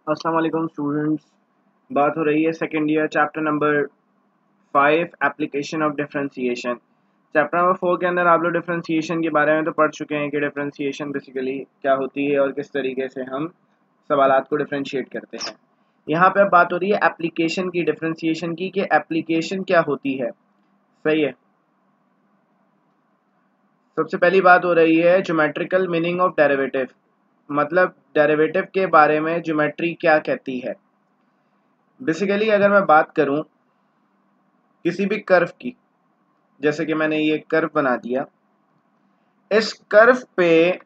अस्सलाम वालेकुम स्टूडेंट्स। बात हो रही है second year chapter number 5 application of differentiation. Chapter number 4 के अंदर आप लोग डिफरेंशिएशन के बारे में तो पढ़ चुके हैं कि डिफरेंशिएशन बेसिकली क्या होती है और किस तरीके से हम सवालात को डिफरेंशिएट करते हैं। यहाँ पे अब बात हो रही है एप्लीकेशन की, डिफरेंशिएशन की, कि एप्लीकेशन क्या होती है। सही है। सबसे पहली बात हो रही है ज्योमेट्रिकल मीनिंग ऑफ डेरिवेटिव, मतलब डेरिवेटिव के बारे में ज्योमेट्री क्या कहती है। बेसिकली अगर मैं बात करूं किसी भी कर्व की, जैसे कि मैंने ये कर्व बना दिया, इस कर्व पे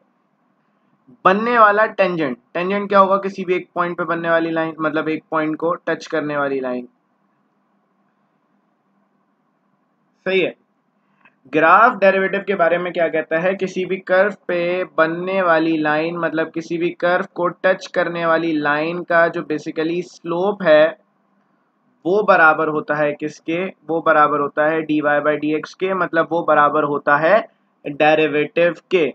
बनने वाला टेंजेंट, टेंजेंट क्या होगा? किसी भी एक पॉइंट पे बनने वाली लाइन, मतलब एक पॉइंट को टच करने वाली लाइन। सही है। ग्राफ डेरिवेटिव के बारे में क्या कहता है? किसी भी कर्व पे बनने वाली लाइन, मतलब किसी भी कर्व को टच करने वाली लाइन का जो बेसिकली स्लोप है वो बराबर होता है किसके? वो बराबर होता है dy बाई डी एक्स के, मतलब वो बराबर होता है डेरिवेटिव के।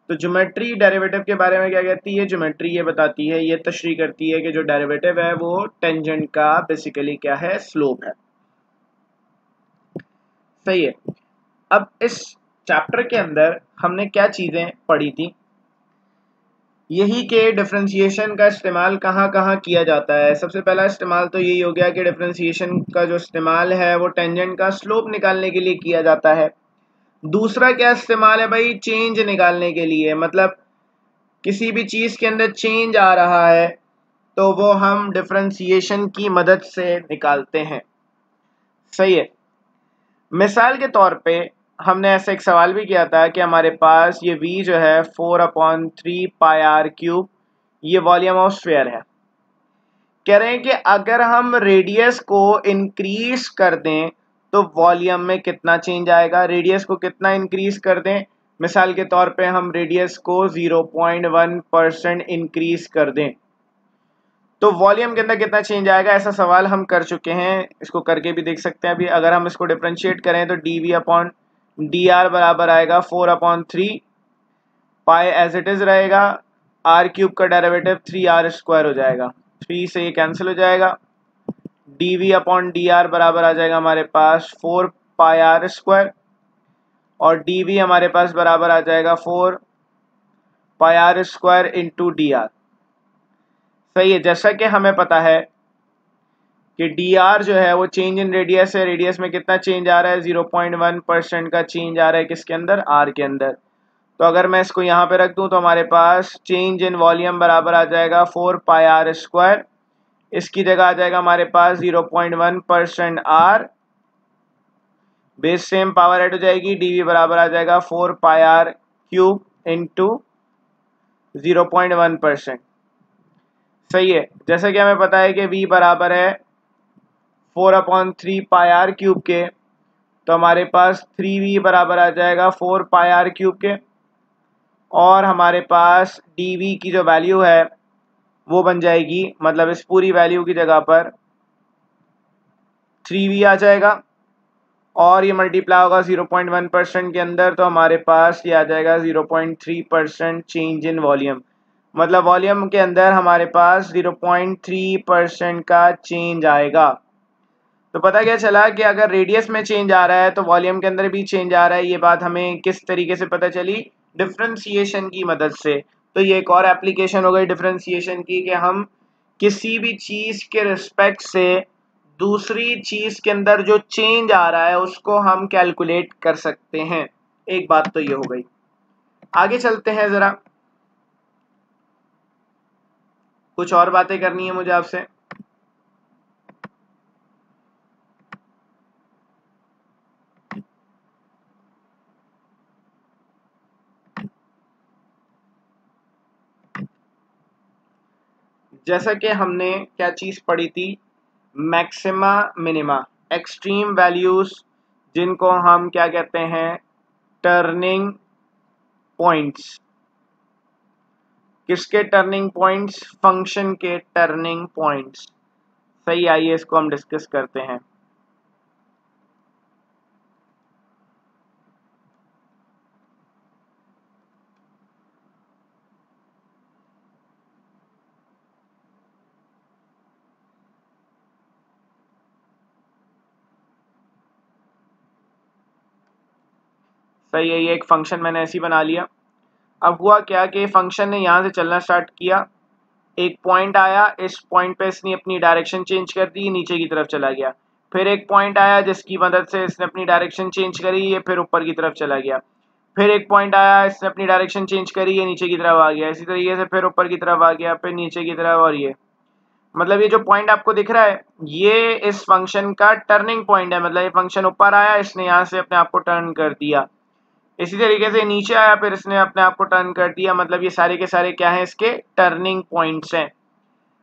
तो ज्योमेट्री डेरिवेटिव के बारे में क्या कहती है? ज्योमेट्री ये बताती है, ये तशरीह करती है कि जो डेरिवेटिव है वो टेंजेंट का बेसिकली क्या है? स्लोप है। सही है। अब इस चैप्टर के अंदर हमने क्या चीजें पढ़ी थी? यही के डिफरेंशिएशन का इस्तेमाल कहाँ कहाँ किया जाता है। सबसे पहला इस्तेमाल तो यही हो गया कि डिफरेंशिएशन का जो इस्तेमाल है वो टेंजेंट का स्लोप निकालने के लिए किया जाता है। दूसरा क्या इस्तेमाल है भाई? चेंज निकालने के लिए, मतलब किसी भी चीज के अंदर चेंज आ रहा है तो वो हम डिफरेंशिएशन की मदद से निकालते हैं। सही है। मिसाल के तौर पे हमने ऐसा एक सवाल भी किया था कि हमारे पास ये v जो है 4/3 पाई आर क्यूब, ये वॉल्यूम ऑफ स्फीयर है। कह रहे हैं कि अगर हम रेडियस को इंक्रीज कर दें तो वॉल्यूम में कितना चेंज आएगा। रेडियस को कितना इंक्रीज कर दें? मिसाल के तौर पे हम रेडियस को 0.1% इंक्रीज कर दें तो वॉल्यूम के अंदर कितना चेंज आएगा। ऐसा सवाल हम कर चुके हैं, इसको करके भी देख सकते हैं। अभी अगर हम इसको डिफरेंशिएट करें तो D V upon D R बराबर आएगा 4/3 पाई, एज इट इज रहेगा। आर क्यूब का डेरिवेटिव 3r² हो जाएगा, 3 से ये कैंसिल हो जाएगा। D V upon D R बराबर आ जाएगा हमारे पास 4πr², और डी वी हमारे पास बराबर आ जाएगा 4πr² इंटू डी आर। सही है। जैसा कि हमें पता है कि डी आर जो है वो चेंज इन रेडियस है। रेडियस में कितना चेंज आ रहा है? 0.1% का चेंज आ रहा है किसके अंदर? आर के अंदर। तो अगर मैं इसको यहाँ पे रख दूं तो हमारे पास चेंज इन वॉल्यूम बराबर आ जाएगा 4πr²। इसकी जगह आ जाएगा हमारे पास 0.1% R, base same power add हो जाएगी, डीवी बराबर आ जाएगा 4πr³ इंटू 0.1%। सही है। जैसा कि हमें पता है कि v बराबर है 4/3 पाई आर क्यूब के, तो हमारे पास 3v बराबर आ जाएगा 4πr³ के, और हमारे पास dv की जो वैल्यू है वो बन जाएगी, मतलब इस पूरी वैल्यू की जगह पर 3v आ जाएगा, और ये मल्टीप्लाई होगा 0.1% के अंदर, तो हमारे पास ये आ जाएगा 0.3% चेंज इन वॉल्यूम। मतलब वॉल्यूम के अंदर हमारे पास 0.3% का चेंज आएगा। तो पता क्या चला कि अगर रेडियस में चेंज आ रहा है तो वॉल्यूम के अंदर भी चेंज आ रहा है। ये बात हमें किस तरीके से पता चली? डिफरेंशिएशन की मदद से। तो ये एक और एप्लीकेशन हो गई डिफरेंशिएशन की, कि हम किसी भी चीज के रिस्पेक्ट से दूसरी चीज के अंदर जो चेंज आ रहा है उसको हम कैलकुलेट कर सकते हैं। एक बात तो ये हो गई। आगे चलते हैं, जरा कुछ और बातें करनी है मुझे आपसे। जैसा कि हमने क्या चीज पढ़ी थी? मैक्सिमा मिनिमा, एक्सट्रीम वैल्यूज, जिनको हम क्या कहते हैं? Turning points. किसके टर्निंग पॉइंट्स? फंक्शन के टर्निंग पॉइंट्स। सही, आइए इसको हम डिस्कस करते हैं। सही है, ये एक फंक्शन मैंने ऐसे ही बना लिया। अब हुआ क्या कि फंक्शन ने यहाँ से चलना स्टार्ट किया, एक पॉइंट आया, इस पॉइंट पे इसने अपनी डायरेक्शन चेंज कर दी, नीचे की तरफ चला गया। फिर एक पॉइंट आया जिसकी मदद से इसने अपनी डायरेक्शन चेंज करी, ये फिर ऊपर की तरफ चला गया। फिर एक पॉइंट आया, इसने अपनी डायरेक्शन चेंज करी, ये नीचे की तरफ आ गया। इसी तरीके से फिर ऊपर की तरफ आ गया, फिर नीचे की तरफ, और ये मतलब ये जो पॉइंट आपको दिख रहा है ये इस फंक्शन का टर्निंग पॉइंट है। मतलब ये फंक्शन ऊपर आया, इसने यहाँ से अपने आप को टर्न कर दिया। इसी तरीके से नीचे आया, फिर इसने अपने आप को टर्न कर दिया। मतलब ये सारे के सारे क्या हैं, इसके टर्निंग पॉइंट्स हैं।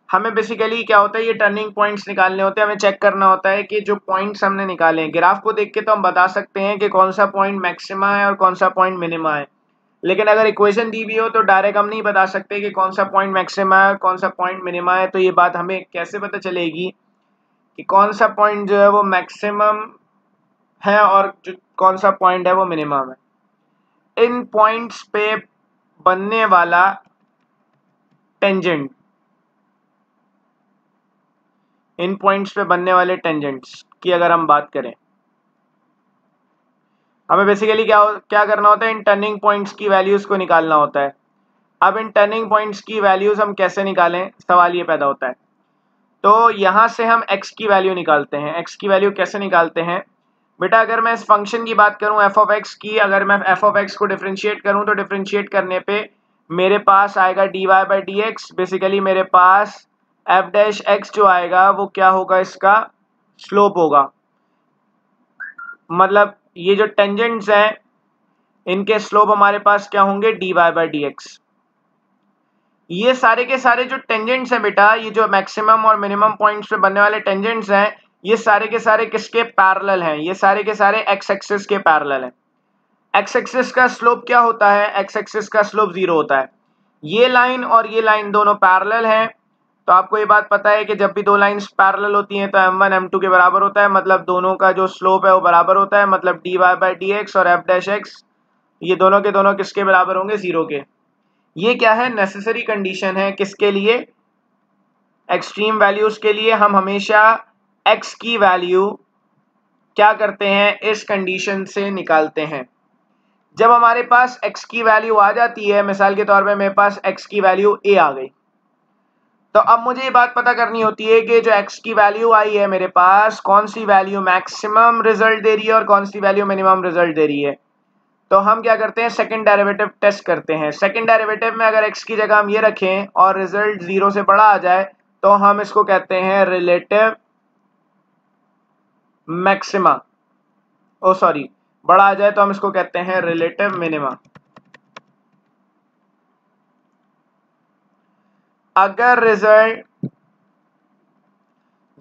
हमें बेसिकली क्या होता है, ये टर्निंग पॉइंट्स निकालने होते हैं। हमें चेक करना होता है कि जो पॉइंट्स हमने निकाले हैं, ग्राफ को देख के तो हम बता सकते हैं कि कौन सा पॉइंट मैक्सिमा है और कौन सा पॉइंट मिनिमा है। लेकिन अगर इक्वेशन दी हुई हो तो डायरेक्ट हम नहीं बता सकते कि कौन सा पॉइंट मैक्सिमा है और कौन सा पॉइंट मिनिमा है। तो ये बात हमें कैसे पता चलेगी कि कौन सा पॉइंट जो है वो मैक्सिमम है और जो कौन सा पॉइंट है वो मिनिमम है। इन पॉइंट्स पे बनने वाला टेंजेंट, इन पॉइंट्स पे बनने वाले टेंजेंट्स की अगर हम बात करें, हमें बेसिकली क्या करना होता है, इन टर्निंग पॉइंट्स की वैल्यूज को निकालना होता है। अब इन टर्निंग पॉइंट्स की वैल्यूज हम कैसे निकालें, सवाल ये पैदा होता है। तो यहाँ से हम x की वैल्यू निकालते हैं। x की वैल्यू कैसे निकालते हैं बेटा, अगर मैं इस फंक्शन की बात करूँ f ऑफ x की, अगर मैं f ऑफ x को डिफरेंशिएट करूँ तो डिफरेंशिएट करने पे मेरे पास आएगा dy by d x. Basically मेरे पास f डैश x जो आएगा वो क्या होगा, इसका स्लोप होगा। मतलब ये जो टेंजेंट्स हैं इनके स्लोप हमारे पास क्या होंगे, dy बाई डी एक्स। ये सारे के सारे जो टेंजेंट्स हैं बेटा, ये जो मैक्सिमम और मिनिमम पॉइंट्स पे बनने वाले टेंजेंट्स हैं, ये सारे के सारे किसके पैरेलल हैं, ये सारे के सारे एक्स एक्सिस के पैरेलल हैं। एक्स एक्सिस का स्लोप क्या होता है, एक्स एक्सिस का स्लोप 0 होता है। ये लाइन और ये लाइन दोनों पैरेलल हैं। तो आपको ये बात पता है कि जब भी दो लाइंस पैरेलल होती हैं तो m1 m2 के बराबर होता है। मतलब दोनों का जो स्लोप है वो बराबर होता है। मतलब dy बाई डी एक्स और f डैश x ये दोनों के दोनों किसके बराबर होंगे, 0 के। ये क्या है, नेसेसरी कंडीशन है किसके लिए, एक्सट्रीम वैल्यूज के लिए। हम हमेशा x की वैल्यू क्या करते हैं, इस कंडीशन से निकालते हैं। जब हमारे पास x की वैल्यू आ जाती है, मिसाल के तौर पे मेरे पास x की वैल्यू a आ गई, तो अब मुझे ये बात पता करनी होती है कि जो x की वैल्यू आई है मेरे पास, कौन सी वैल्यू मैक्सिमम रिजल्ट दे रही है और कौन सी वैल्यू मिनिमम रिजल्ट दे रही है। तो हम क्या करते हैं, सेकंड डेरिवेटिव टेस्ट करते हैं। सेकंड डेरिवेटिव में अगर x की जगह हम ये रखें और रिजल्ट 0 से बड़ा आ जाए तो हम इसको कहते हैं रिलेटिव मैक्सिमा, ओ सॉरी बड़ा आ जाए तो हम इसको कहते हैं रिलेटिव मिनिमा। अगर रिजल्ट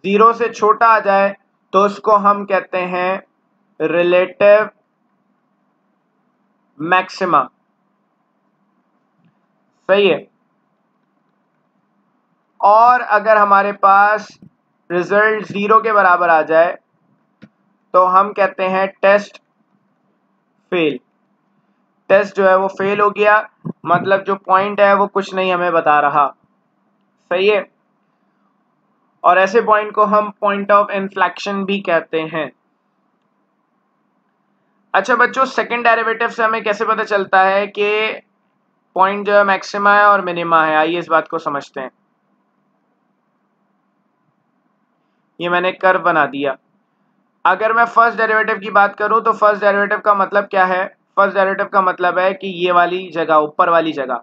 0 से छोटा आ जाए तो उसको हम कहते हैं रिलेटिव मैक्सिमा। सही है। और अगर हमारे पास रिजल्ट 0 के बराबर आ जाए तो हम कहते हैं टेस्ट फेल। टेस्ट जो है वो फेल हो गया, मतलब जो पॉइंट है वो कुछ नहीं हमें बता रहा। सही है। और ऐसे पॉइंट को हम पॉइंट ऑफ इन्फ्लेक्शन भी कहते हैं। अच्छा बच्चों, सेकंड डेरिवेटिव से हमें कैसे पता चलता है कि पॉइंट जो है मैक्सिमा है और मिनिमा है, आइए इस बात को समझते हैं। ये मैंने कर्व बना दिया। अगर मैं फर्स्ट डेरिवेटिव की बात करूं तो फर्स्ट डेरिवेटिव का मतलब क्या है, फर्स्ट डेरिवेटिव का मतलब है कि ये वाली जगह, ऊपर वाली जगह।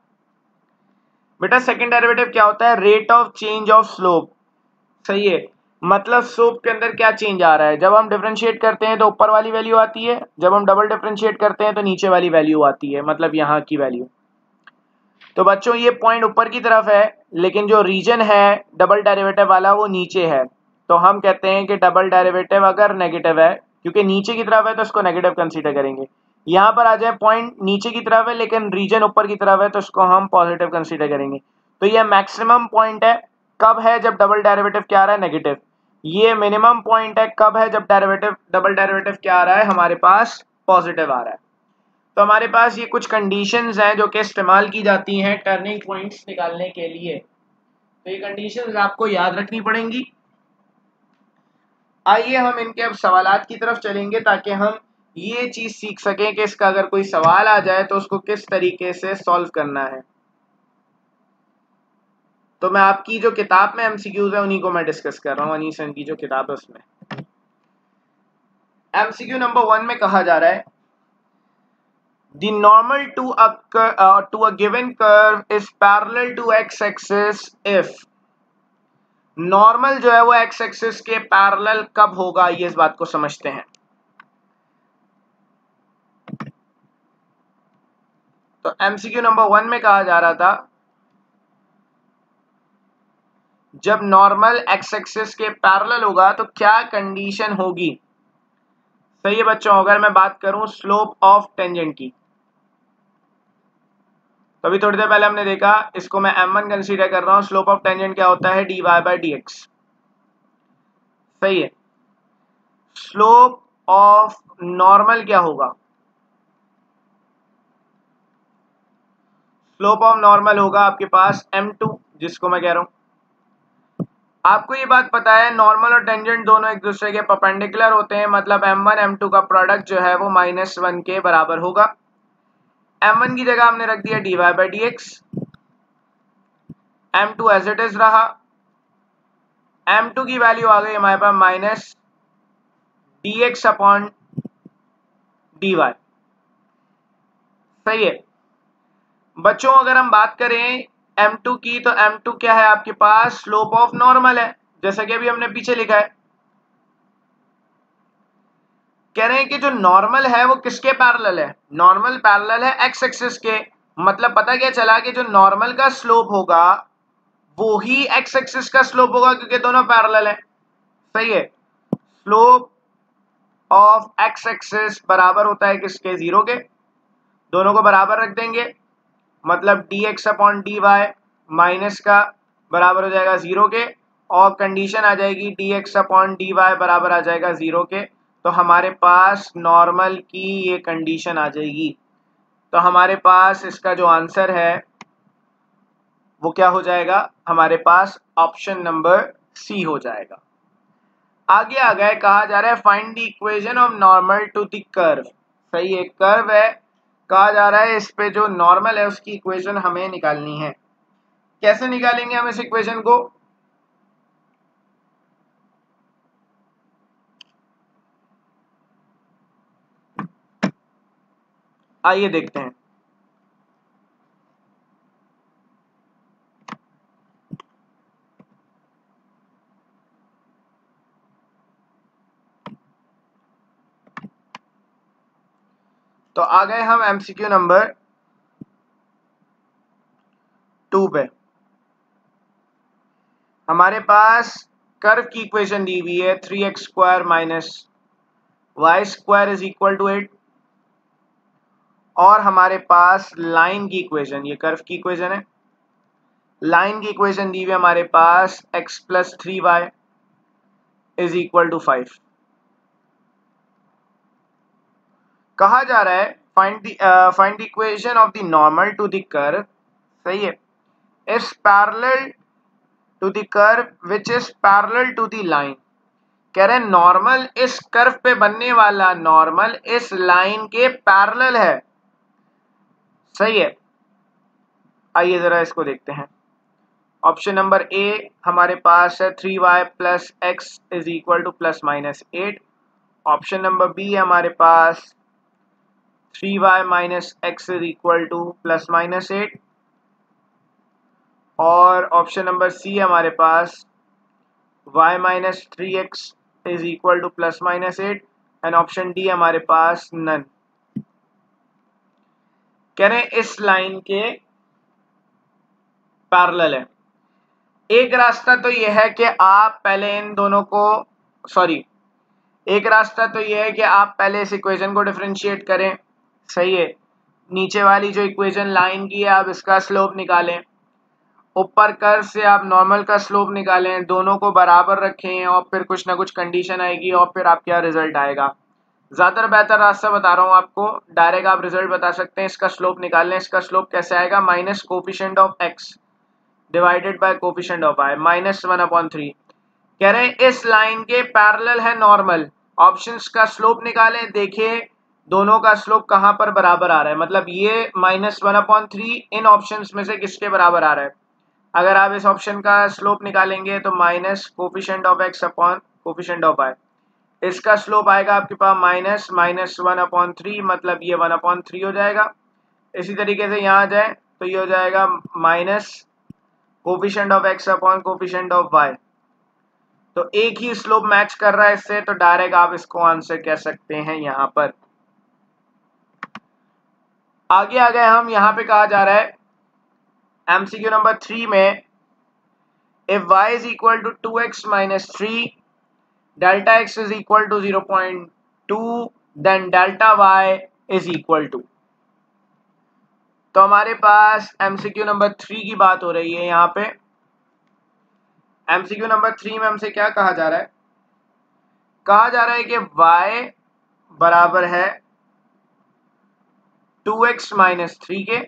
बेटा सेकंड डेरिवेटिव क्या होता है, rate of change of slope. सही है। मतलब स्लोप के अंदर क्या चेंज आ रहा है। जब हम डिफरेंशिएट करते हैं तो ऊपर वाली वैल्यू आती है, जब हम डबल डिफरेंशिएट करते हैं तो नीचे वाली वैल्यू आती है, मतलब यहाँ की वैल्यू। तो बच्चों ये पॉइंट ऊपर की तरफ है लेकिन जो रीजन है डबल डेरिवेटिव वाला वो नीचे है। तो हम कहते हैं कि डबल डेरिवेटिव अगर नेगेटिव है, क्योंकि नीचे की तरफ है तो इसको नेगेटिव कंसीडर करेंगे। यहाँ पर आ जाए पॉइंट नीचे की तरफ है लेकिन रीजन ऊपर की तरफ है तो इसको हम पॉजिटिव कंसीडर करेंगे। तो ये मैक्सिमम पॉइंट है, कब है, जब डबल डेरिवेटिव क्या आ रहा है, नेगेटिव। ये मिनिमम पॉइंट है, कब है, जब डबल डेरिवेटिव क्या आ रहा है हमारे पास, पॉजिटिव आ रहा है। तो हमारे पास ये कुछ कंडीशंस हैं जो कि इस्तेमाल की जाती हैं टर्निंग पॉइंट्स निकालने के लिए। तो ये कंडीशंस आपको याद रखनी पड़ेंगी। आइए हम इनके अब सवालात की तरफ चलेंगे ताकि हम ये चीज सीख सकें कि इसका अगर कोई सवाल आ जाए तो उसको किस तरीके से सॉल्व करना है। तो मैं आपकी जो किताब में एमसीक्यूज है उन्हीं को मैं डिस्कस कर रहा हूँ, अनीस सर की जो किताब है उसमें। एमसीक्यू नंबर 1 में कहा जा रहा है the normal to a given curve is parallel to x axis if. Normal जो है वो एक्स एक्सिस के पैरेलल कब होगा, ये इस बात को समझते हैं। तो एमसीक्यू नंबर 1 में कहा जा रहा था जब नॉर्मल एक्स एक्सिस के पैरेलल होगा तो क्या कंडीशन होगी। सही है बच्चों, अगर मैं बात करूं स्लोप ऑफ टेंजेंट की, तो अभी थोड़ी देर पहले हमने देखा, इसको मैं m1 कंसीडर कर रहा हूं। स्लोप ऑफ टेंजेंट क्या होता है, dy बाय dx। सही है। स्लोप ऑफ नॉर्मल क्या होगा, स्लोप ऑफ नॉर्मल होगा आपके पास m2, जिसको मैं कह रहा हूं। आपको ये बात पता है नॉर्मल और टेंजेंट दोनों एक दूसरे के परपेंडिकुलर होते हैं, मतलब m1 m2 का प्रोडक्ट जो है वो -1 के बराबर होगा। m1 की जगह हमने रख दिया dy by dx, m2 as it is रहा, m2 की वैल्यू आ गई हमारे पास माइनस dx अपॉन dy। सही है बच्चों, अगर हम बात करें m2 की, तो m2 क्या है आपके पास, स्लोप ऑफ नॉर्मल है, जैसा कि अभी हमने पीछे लिखा है। कह रहे हैं कि जो नॉर्मल है वो किसके पैरेलल है, नॉर्मल पैरेलल है एक्स एक्सिस के। मतलब पता क्या चला कि जो नॉर्मल का स्लोप होगा वो ही एक्स एक्सिस का स्लोप होगा, क्योंकि दोनों पैरेलल है। सही है। स्लोप ऑफ एक्स एक्सिस बराबर होता है किसके, 0 के। दोनों को बराबर रख देंगे, मतलब dx अपॉन dy माइनस का बराबर हो जाएगा 0 के, और कंडीशन आ जाएगी dx अपॉन dy बराबर आ जाएगा 0 के। तो हमारे पास नॉर्मल की ये कंडीशन आ जाएगी। तो हमारे पास इसका जो आंसर है वो क्या हो जाएगा, हमारे पास ऑप्शन नंबर सी हो जाएगा। आगे आ गए, कहा जा रहा है find the equation of normal to the curve. सही है, कर्व है, कहा जा रहा है इस पे जो नॉर्मल है उसकी इक्वेशन हमें निकालनी है। कैसे निकालेंगे हम इस इक्वेशन को, आइए देखते हैं। तो आ गए हम एमसीक्यू नंबर 2 पे। हमारे पास कर्व की इक्वेशन दी हुई है 3x square minus Y square is equal to 8, और हमारे पास लाइन की इक्वेशन, ये कर्व की इक्वेशन है, लाइन की इक्वेशन दी हुई है हमारे पास x plus 3y is equal to 5। कहा जा रहा है find the equation of the normal to the curve. सही है, is parallel to the curve which is parallel to the line. कह रहे हैं नॉर्मल इस कर्व पे बनने वाला नॉर्मल इस लाइन के पैरेलल है। सही है, आइए जरा इसको देखते हैं। ऑप्शन नंबर ए हमारे पास है 3y plus X is equal to plus minus 8। Option number B है हमारे पास 3y minus X is equal to plus minus 8, और ऑप्शन नंबर सी है हमारे पास y minus 3x is equal to plus minus 8, and option D हमारे पास none. कह रहे हैं इस लाइन के पैरेलल है। एक रास्ता तो यह है कि आप पहले इन दोनों को, सॉरी, एक रास्ता तो यह है कि आप पहले इस इक्वेशन को डिफरेंशिएट करें। सही है, नीचे वाली जो इक्वेशन लाइन की है आप इसका स्लोप निकालें, ऊपर कर्व से आप नॉर्मल का स्लोप निकालें, दोनों को बराबर रखें, और फिर कुछ ना कुछ कंडीशन आएगी और फिर आपका रिजल्ट आएगा। ज़्यादा बेहतर रास्ता बता रहा हूँ आपको, डायरेक्ट आप रिजल्ट बता सकते हैं। इसका स्लोप निकाल लें, इसका स्लोप कैसे आएगा, minus coefficient of x divided by coefficient of y -1/3। कह रहे हैं इस लाइन के पैरेलल है नॉर्मल। ऑप्शंस का स्लोप निकालें, देखिए दोनों का स्लोप कहाँ पर बराबर आ रहा है, मतलब ये -1/3 इन ऑप्शंस में से किसके बराबर आ रहा है। अगर आप इस ऑप्शन का स्लोप निकालेंगे तो minus coefficient of x upon coefficient of y, इसका स्लोप आएगा आपके पास -1/3, मतलब ये 1/3 हो जाएगा। इसी तरीके से यहाँ जाए तो ये हो जाएगा minus coefficient of x upon coefficient of y। तो एक ही स्लोप मैच कर रहा है इससे, तो डायरेक्ट आप इसको आंसर कह सकते हैं यहाँ पर। आगे आ गए हम, यहाँ पे कहा जा रहा है एमसीक्यू नंबर 3 में, if y is equal to 2x minus 3 delta x is equal to 0.2 then delta y is equal to. तो हमारे पास एमसीक्यू नंबर 3 की बात हो रही है। यहाँ पे एमसीक्यू नंबर 3 में हमसे क्या कहा जा रहा है, कहा जा रहा है कि y बराबर है 2x माइनस 3 के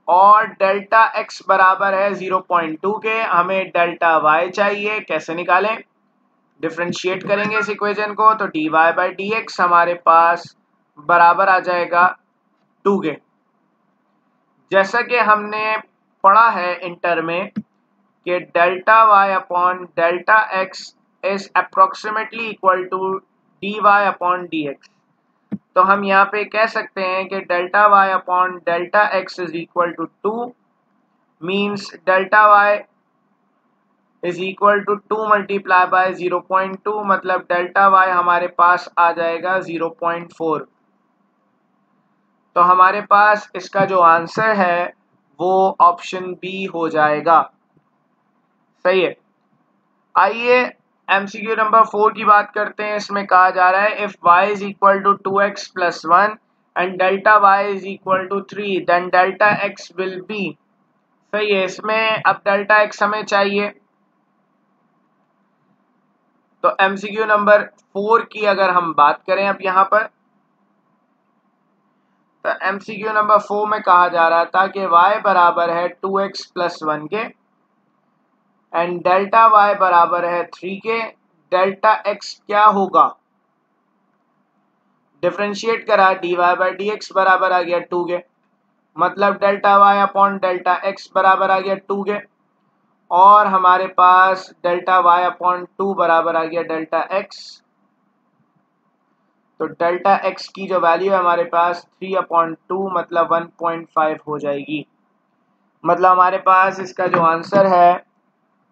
और डेल्टा x बराबर है 0.2 के। हमें डेल्टा y चाहिए, कैसे निकालें, डिफरेंशिएट करेंगे इस इक्वेशन को, तो dy बाई डी एक्स हमारे पास बराबर आ जाएगा 2 के। जैसा कि हमने पढ़ा है इंटर में कि delta y upon delta x is approximately equal to dy upon dx। तो हम यहाँ पे कह सकते हैं कि delta y upon delta x is equal to 2 means delta y is equal to 2 multiply by 0.2, मतलब डेल्टा y हमारे पास आ जाएगा 0.4। तो हमारे पास इसका जो आंसर है वो ऑप्शन बी हो जाएगा। सही है। आइए एमसीक्यू नंबर 4 की बात करते हैं। इसमें कहा जा रहा है if y is equal to 2x plus 1 and delta y is equal to 3 then delta x will be. सही है। इसमें अब डेल्टा x हमें चाहिए, तो एमसीक्यू नंबर 4 की अगर हम बात करें अब यहाँ पर, तो एमसीक्यू नंबर 4 में कहा जा रहा था कि y बराबर है 2x प्लस 1 के एंड डेल्टा y बराबर है 3 के। डेल्टा x क्या होगा, डिफरेंशिएट करा, dy बाई डी एक्स बराबर आ गया 2 के, मतलब delta y upon delta x बराबर आ गया 2 के, और हमारे पास डेल्टा y अपॉन 2 बराबर आ गया डेल्टा x। तो डेल्टा x की जो वैल्यू है हमारे पास 3/2 मतलब 1.5 हो जाएगी। मतलब हमारे पास इसका जो आंसर है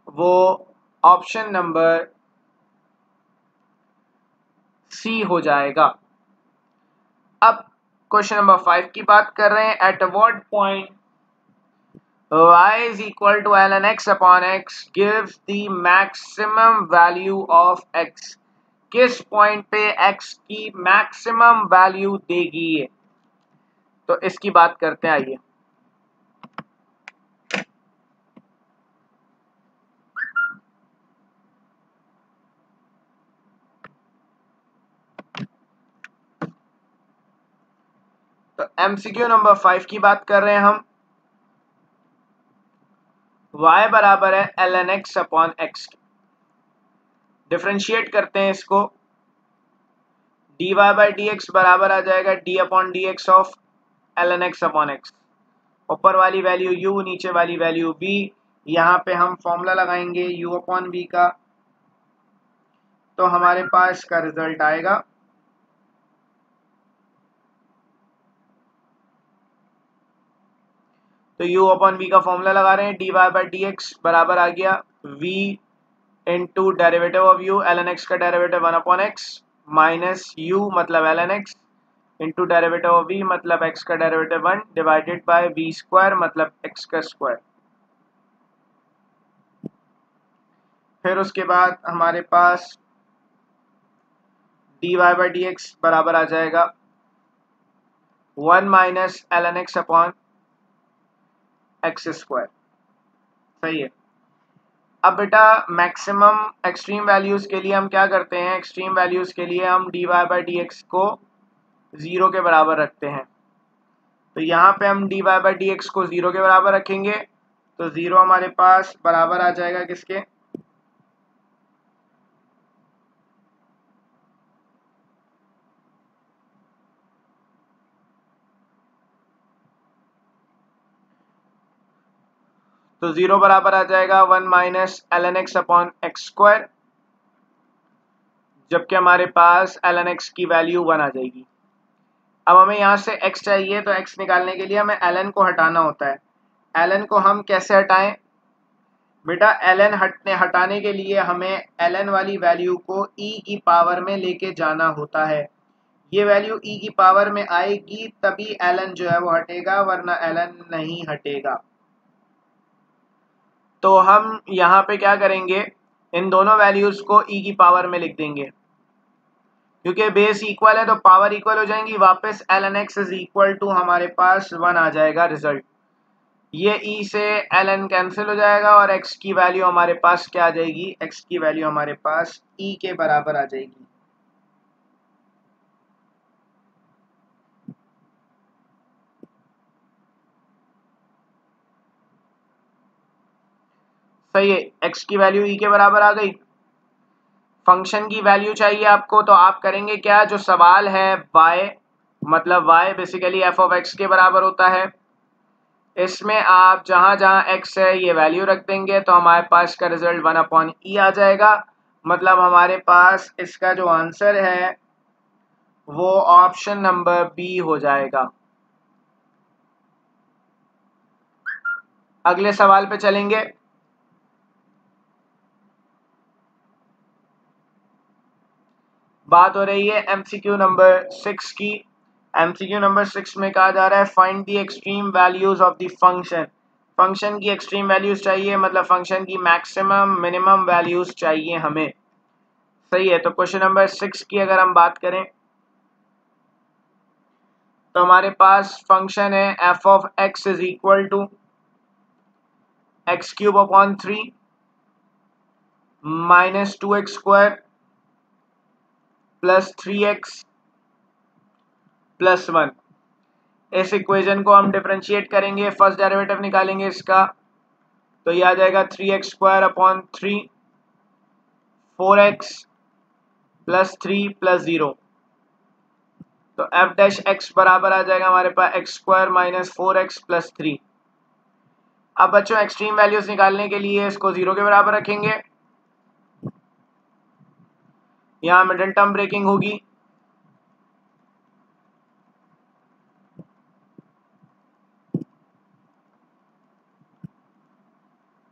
वो ऑप्शन नंबर सी हो जाएगा। अब क्वेश्चन नंबर 5 की बात कर रहे हैं। At what point y is equal to ln x upon x gives the maximum value of x। किस पॉइंट पे x की मैक्सिमम वैल्यू देगी ये, तो इसकी बात करते हैं। आइए तो एमसीक्यू नंबर 5 की बात कर रहे हैं हम। y बराबर है ln x upon x, differentiate करते हैं इसको, dy बाई डी एक्स बराबर आ जाएगा d upon d x of ln x upon x। ऊपर वाली वैल्यू u, नीचे वाली वैल्यू v। यहाँ पे हम फॉर्मूला लगाएंगे u अपॉन v का, तो हमारे पास का रिजल्ट आएगा तो u अपॉन v का फॉर्मूला लगा रहे हैं, dy बाई डी एक्स बराबर आ गया v into derivative of u, ln x का derivative 1 upon x minus u मतलब ln x into derivative of v मतलब x का derivative 1 divided by v square मतलब x का स्क्वायर। फिर उसके बाद हमारे पास dy बाई डी एक्स बराबर आ जाएगा 1 minus ln x upon x square. सही है। अब बेटा मैक्सिमम एक्सट्रीम वैल्यूज के लिए हम क्या करते हैं, एक्सट्रीम वैल्यूज के लिए हम dy बाई डी एक्स को 0 के बराबर रखते हैं। तो यहाँ पे हम dy बाई डी एक्स को 0 के बराबर रखेंगे, तो 0 हमारे पास बराबर आ जाएगा किसके, तो 0 बराबर आ जाएगा 1 minus ln x upon x square, जबकि हमारे पास ln x की वैल्यू 1 आ जाएगी। अब हमें यहाँ से x चाहिए, तो x निकालने के लिए हमें ln को हटाना होता है। ln को हम कैसे हटाएं बेटा? ln हटाने के लिए हमें ln वाली वैल्यू को e की पावर में लेके जाना होता है। ये वैल्यू e की पावर में आएगी तभी ln जो है वो हटेगा, वरना ln नहीं हटेगा। तो हम यहाँ पे क्या करेंगे, इन दोनों वैल्यूज को e की पावर में लिख देंगे, क्योंकि बेस इक्वल है तो पावर इक्वल हो जाएंगी। वापस ln x is equal to हमारे पास 1 आ जाएगा रिजल्ट। ये e से ln कैंसिल हो जाएगा और x की वैल्यू हमारे पास क्या आ जाएगी? x की वैल्यू हमारे पास e के बराबर आ जाएगी। सही है, x की वैल्यू e के बराबर आ गई। फंक्शन की वैल्यू चाहिए आपको, तो आप करेंगे क्या? जो सवाल है y, मतलब y basically f of x के बराबर होता है। इसमें आप जहां जहां x है ये वैल्यू रख देंगे, तो हमारे पास का रिजल्ट 1 अपॉन ई आ जाएगा। मतलब हमारे पास इसका जो आंसर है वो ऑप्शन नंबर बी हो जाएगा। अगले सवाल पे चलेंगे। बात हो रही है एमसीक्यू नंबर 6 की। एमसीक्यू नंबर 6 में कहा जा रहा है find the extreme values of the function. Function की एक्सट्रीम वैल्यूज चाहिए, मतलब फंक्शन की मैक्सिमम मिनिमम वैल्यूज चाहिए हमें। सही है, तो क्वेश्चन नंबर 6 की अगर हम बात करें तो हमारे पास फंक्शन है f of x is equal to x cube upon 3 minus 2x square plus 3x plus 1। इस इक्वेशन को हम डिफरेंशिएट करेंगे, फर्स्ट डेरिवेटिव निकालेंगे इसका, तो ये आ जाएगा 3x square upon 3 4x plus 3 plus 0। तो एफ डैश एक्स बराबर आ जाएगा हमारे पास x square minus 4x plus 3। अब बच्चों एक्सट्रीम वैल्यूज निकालने के लिए इसको 0 के बराबर रखेंगे, यहाँ मिडिल टर्म ब्रेकिंग होगी।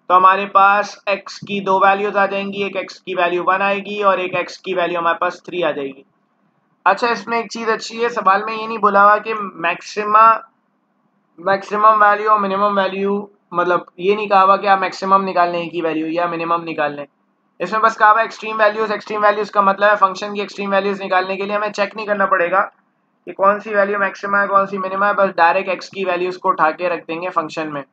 तो हमारे पास x की दो वैल्यूज आ जाएंगी, एक x की वैल्यू 1 आएगी और एक x की वैल्यू हमारे पास 3 आ जाएगी। अच्छा, इसमें एक चीज अच्छी है, सवाल में ये नहीं बोला हुआ कि मैक्सिमम वैल्यू और मिनिमम वैल्यू, मतलब ये नहीं कहा हुआ कि आप मैक्सिमम निकाल लें की वैल्यू या मिनिमम निकाल लें। इसमें बस कहा हुआ एक्सट्रीम वैल्यूज। एक्सट्रीम वैल्यूज का मतलब है फंक्शन की एक्सट्रीम वैल्यूज निकालने के लिए हमें चेक नहीं करना पड़ेगा कि कौन सी वैल्यू मैक्सिमम है कौन सी मिनिमम है, बस डायरेक्ट x की वैल्यूज को उठा के रख देंगे फंक्शन में।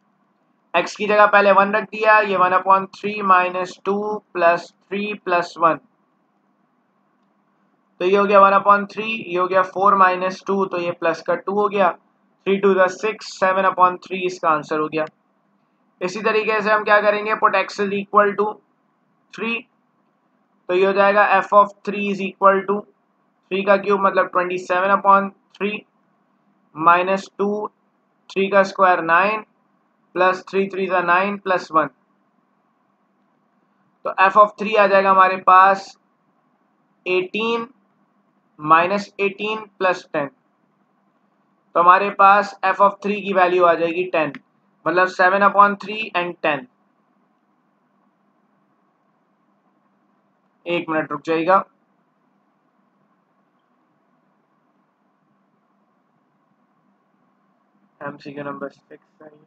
x की जगह पहले 1 रख दिया, ये 1 अपॉन 3 माइनस 2 प्लस 3 प्लस 1, तो ये हो गया 1 अपॉन 3, ये हो गया 4 माइनस 2, तो ये प्लस का 2 हो गया, 3 टू 6 7 अपॉन 3 इसका आंसर हो गया। इसी तरीके से हम क्या करेंगे, put x is equal to 3, तो ये हो जाएगा f of 3 is equal to 3 का क्यूब मतलब 27 अपॉन 3 माइनस 2 3 का स्क्वायर 9 प्लस 3 3 का 9 प्लस 1। तो f ऑफ 3 आ जाएगा हमारे पास 18 माइनस 18 प्लस 10। तो हमारे पास f ऑफ 3 की वैल्यू आ जाएगी 10, मतलब 7 अपॉन 3 एंड 10। एक मिनट रुक जाइएगा। एमसीक्यू नंबर 6 है ये।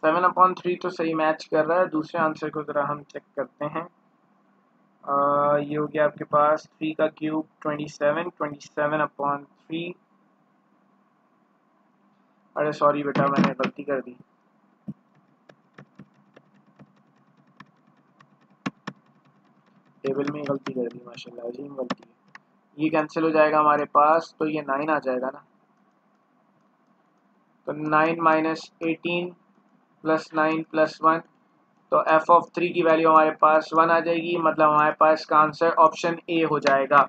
सेवन अपॉन 3 तो सही मैच कर रहा है। दूसरे आंसर को जरा हम चेक करते हैं। ये हो गया आपके पास 3 का क्यूब 27 अपॉन 3। अरे सॉरी बेटा, मैंने गलती कर दी। टेबल में गलती कर दी माशाल्लाह, अजीम गलती है। ये कैंसिल हो जाएगा हमारे पास, तो ये 9 आ जाएगा ना। तो 9 माइनस 18 प्लस 9 प्लस 1, तो एफ ऑफ 3 की वैल्यू हमारे पास 1 आ जाएगी। मतलब हमारे पास का आंसर ऑप्शन ए हो जाएगा।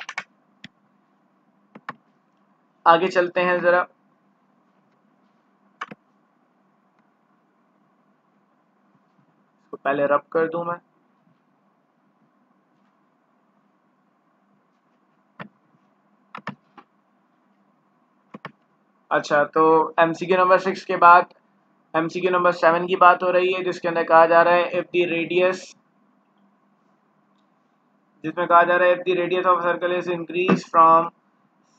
आगे चलते हैं ज़रा। तो पहले रब कर दूं मैं। अच्छा, तो एमसीक्यू नंबर 6 के बाद एमसीक्यू नंबर 7 की बात हो रही है, जिसके अंदर कहा जा रहा है इफ द रेडियस, जिसमें कहा जा रहा है if the radius of circle is increase from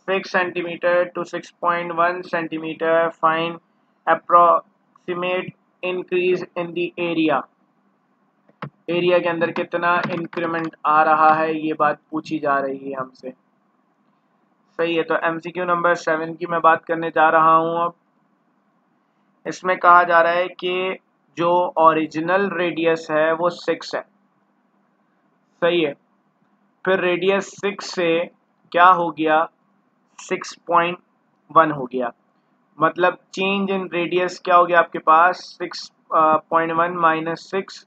6 centimetre to 6.1 centimetre, find approximate increase in the area. Area के अंदर कितना इंक्रीमेंट आ रहा है, ये बात पूछी जा रही है हमसे। सही है, तो एमसीक्यू नंबर 7 की मैं बात करने जा रहा हूँ अब। इसमें कहा जा रहा है कि जो ओरिजिनल रेडियस है वो 6 है। सही है, फिर रेडियस 6 से क्या हो गया, 6.1 हो गया। मतलब चेंज इन रेडियस क्या हो गया आपके पास, 6.1 माइनस 6,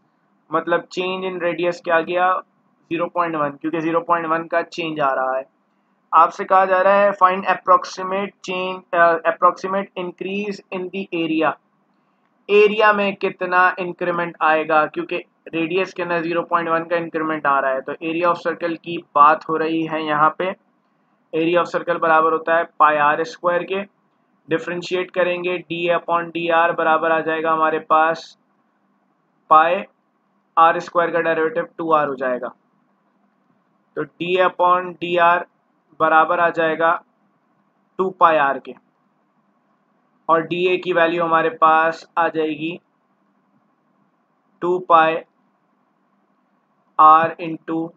मतलब चेंज इन रेडियस क्या आ गया, 0.1, क्योंकि 0.1 का चेंज आ रहा है। आपसे कहा जा रहा है find approximate change, approximate increase in the area. Area में कितना इंक्रीमेंट आएगा, क्योंकि रेडियस के अंदर 0.1 का इंक्रीमेंट आ रहा है। तो एरिया ऑफ सर्कल की बात हो रही है यहाँ पे। एरिया ऑफ सर्कल बराबर होता है पाई आर स्क्वायर के। डिफ्रेंशिएट करेंगे, डी अपॉन डी आर बराबर आ जाएगा हमारे पास पाई आर स्क्वायर का डेरिवेटिव 2r हो जाएगा। तो डी अपॉन डी आर बराबर आ जाएगा 2 पाई आर के, और डी ए की वैल्यू हमारे पास आ जाएगी 2 पाई आर इंटू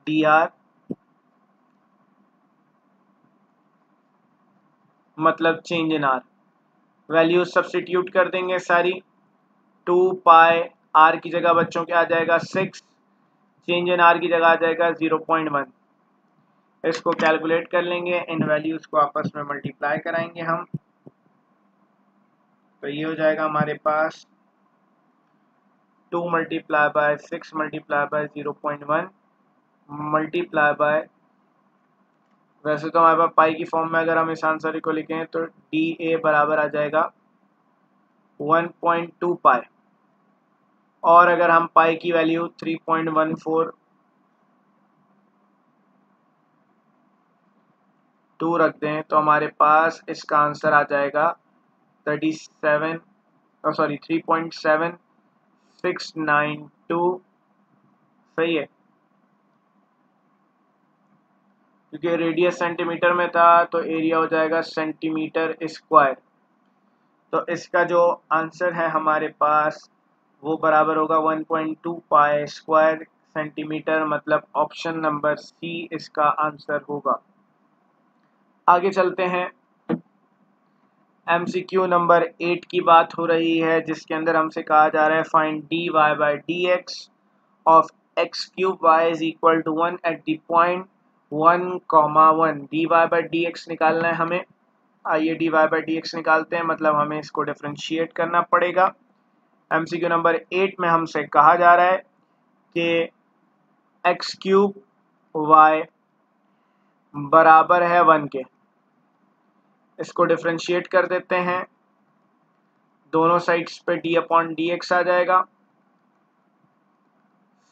डी आर, मतलब change in are. Value substitute कर देंगे सारी। 2 पाई आर की जगह बच्चों क्या आ जाएगा 6, चेंज इन आर की जगह आ जाएगा 0.1। इसको कैलकुलेट कर लेंगे, इन वैल्यूज को आपस में मल्टीप्लाई कराएंगे हम। तो ये हो जाएगा हमारे पास 2 multiply bye 6 multiply by 0.1 multiply by, वैसे तो हमारे पास पाई की फॉर्म में अगर हम इस आंसर को लिखें तो डी ए बराबर आ जाएगा 1.2 पाई, और अगर हम पाई की वैल्यू 3.142 रख दें तो हमारे पास इसका आंसर आ जाएगा 3.7692। सही है, क्योंकि रेडियस सेंटीमीटर में था तो एरिया हो जाएगा सेंटीमीटर स्क्वायर। तो इसका जो आंसर है हमारे पास वो बराबर होगा 1.2 पाई स्क्वायर सेंटीमीटर, मतलब ऑप्शन नंबर सी इसका आंसर होगा। आगे चलते हैं। एमसीक्यू नंबर 8 की बात हो रही है, जिसके अंदर हमसे कहा जा रहा है find d y by d x of x cube y is equal to 1 at the point 1,1। D y by d x निकालना है हमें। आइए d y by d x निकालते हैं, मतलब हमें इसको डिफ्रेंशिएट करना पड़ेगा। एमसीक्यू नंबर 8 में हमसे कहा जा रहा है कि एक्स क्यूब वाई बराबर है 1 के। इसको डिफ्रेंशिएट कर देते हैं, दोनों साइड्स पे डी अपॉन डी एक्स आ जाएगा।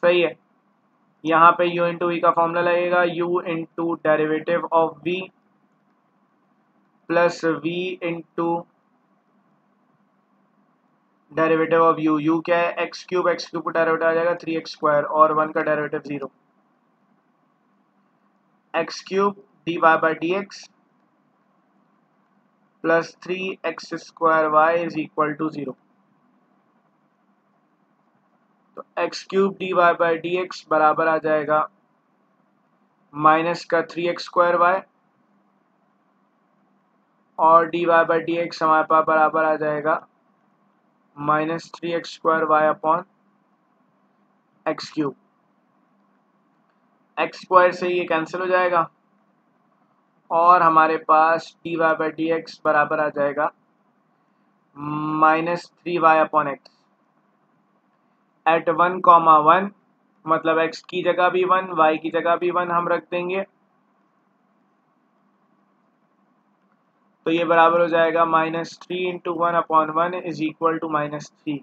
सही है, यहाँ पे u इंटू वी का फॉर्मूला लगेगा, u into derivative of v plus v into derivative of u क्या है, एक्स क्यूब का डेरिवेटिव आ जाएगा 3x स्क्वायर, और 1 का derivative 0। X cube d y by d x plus 3x square y is equal to 0। तो x cube d y by d x बराबर आ जाएगा माइनस का 3x स्क्वायर वाई, और d y by d x हमारे पास बराबर आ जाएगा minus 3x square y upon x cube. X square से ये कैंसिल हो जाएगा और हमारे पास d y by d x बराबर आ जाएगा -3y/x एट 1,1, मतलब x की जगह भी 1, y की जगह भी 1 हम रख देंगे, तो ये बराबर हो जाएगा -3 × 1/1 इज इक्वल टू -3।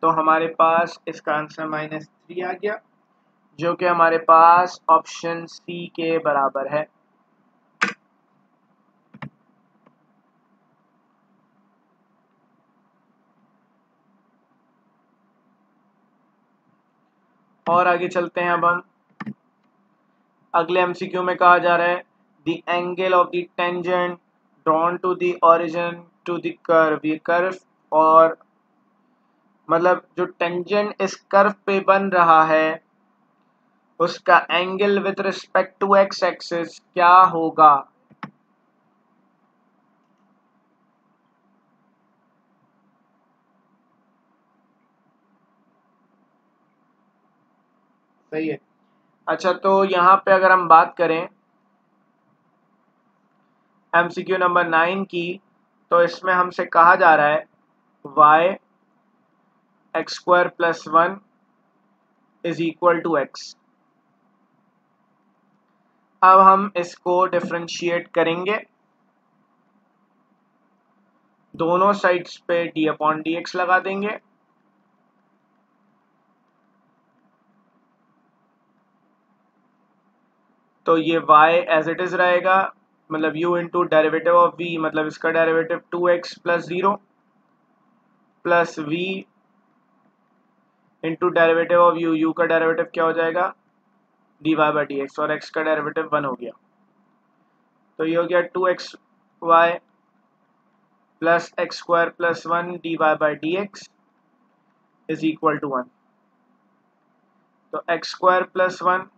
तो हमारे पास इसका आंसर -3 आ गया, जो कि हमारे पास ऑप्शन सी के बराबर है। और आगे चलते हैं अब हम अगले एमसीक्यू में कहा जा रहा है the angle of the tangent drawn to the origin to the curve. ये कर्व और मतलब जो टेंजेंट इस कर्व पे बन रहा है उसका angle with respect to x axis क्या होगा। सही है। अच्छा, तो यहाँ पे अगर हम बात करें एमसीक्यू नंबर 9 की, तो इसमें हमसे कहा जा रहा है y x² + 1 is equal to x। अब हम इसको डिफरेंशिएट करेंगे, दोनों साइड्स पे d/dx लगा देंगे, तो ये y एज इट इज रहेगा, मतलब u into derivative of v, मतलब इसका derivative 2x + 0 plus v into derivative of u का डेरिवेटिव क्या हो जाएगा dy/dx, और x का डेरिवेटिव 1 हो गया, तो ये हो गया 2xy plus x² + 1 dy/dx is equal to 1। तो x² + 1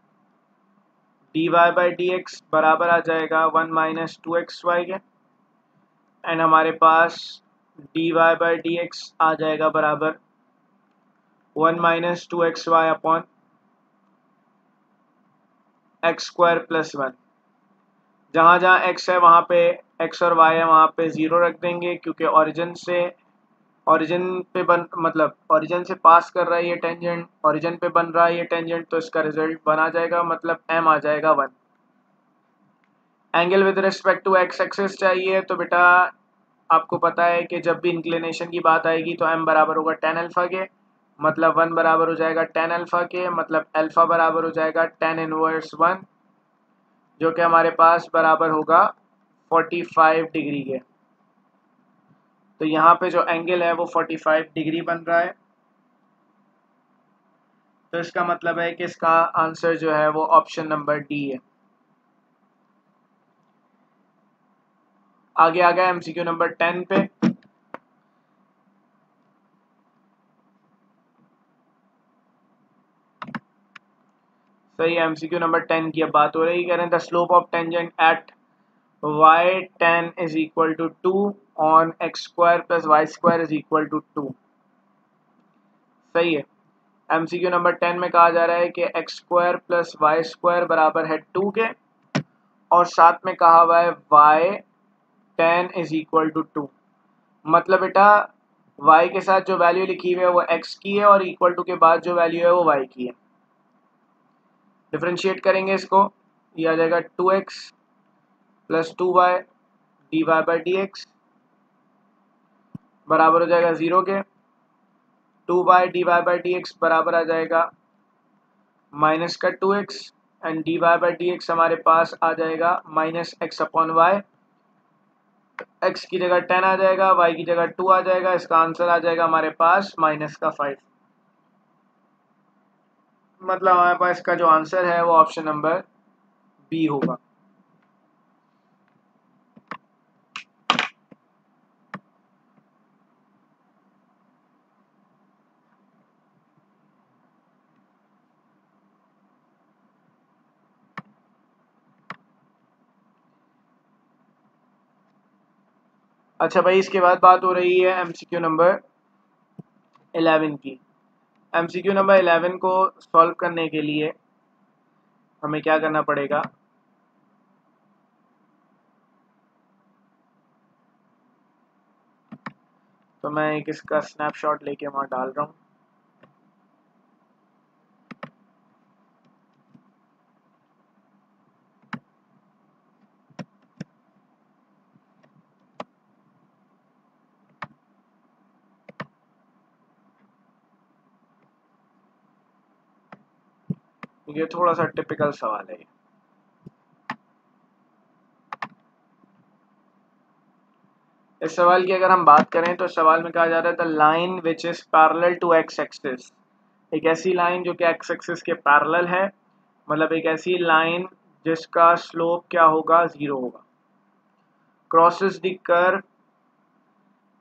dy/dx बराबर आ जाएगा 1 - 2xy के, एंड हमारे पास dy/dx आ जाएगा बराबर 1 - 2xy अपॉन x² + 1। जहाँ जहाँ x है वहाँ पे x और y है वहाँ पे 0 रख देंगे, क्योंकि ओरिजिन पे बन मतलब ओरिजिन से पास कर रहा है ये टेंजेंट, ओरिजिन पे बन रहा है ये टेंजेंट, तो इसका रिजल्ट 1 आ जाएगा, मतलब m आ जाएगा 1। Angle with respect to x axis चाहिए, तो बेटा आपको पता है कि जब भी इंक्लिनेशन की बात आएगी तो m बराबर होगा tan अल्फा के, मतलब 1 बराबर हो जाएगा tan अल्फा के, मतलब अल्फा बराबर हो जाएगा tan इनवर्स 1, जो कि हमारे पास बराबर होगा 45 डिग्री के। तो यहाँ पे जो एंगल है वो 45 डिग्री बन रहा है, तो इसका मतलब है कि इसका आंसर जो है वो ऑप्शन नंबर डी है। आगे आ गया एमसीक्यू नंबर 10 पे। सही है, एमसीक्यू नंबर 10 की अब बात हो रही है, कह रहे हैं the slope of tangent at y tan is equal to 2 on x² + y² is equal to 2। सही है, एमसीक्यू नंबर 10 में कहा जा रहा है कि x² + y² बराबर है 2 के, और साथ में कहा हुआ है y tan is equal to 2, मतलब बेटा y के साथ जो वैल्यू लिखी हुई है वो x की है और इक्वल टू के बाद जो वैल्यू है वो y की है। डिफरेंशिएट करेंगे इसको, ये आ जाएगा 2x + 2y dy/dx बराबर हो जाएगा 0 के, 2y dy/dx बराबर आ जाएगा माइनस का 2x, एंड dy/dx हमारे पास आ जाएगा -x/y, x की जगह 10 आ जाएगा, y की जगह 2 आ जाएगा, इसका आंसर आ जाएगा हमारे पास -5। मतलब हमारे पास इसका जो आंसर है वो ऑप्शन नंबर बी होगा। अच्छा भाई, इसके बाद बात हो रही है एमसीक्यू नंबर 11 की। एमसीक्यू नंबर 11 को सॉल्व करने के लिए हमें क्या करना पड़ेगा, तो मैं एक इसका स्नैपशॉट लेके वहाँ डाल रहा हूँ। ये थोड़ा सा टिपिकल सवाल है। इस सवाल की अगर हम बात करें तो सवाल में कहा जा रहा है the line which is parallel to x axis, एक ऐसी लाइन जो कि एक्स एक्सिस के पैरेलल है, मतलब एक ऐसी लाइन जिसका स्लोप क्या होगा, 0 होगा, crosses the curve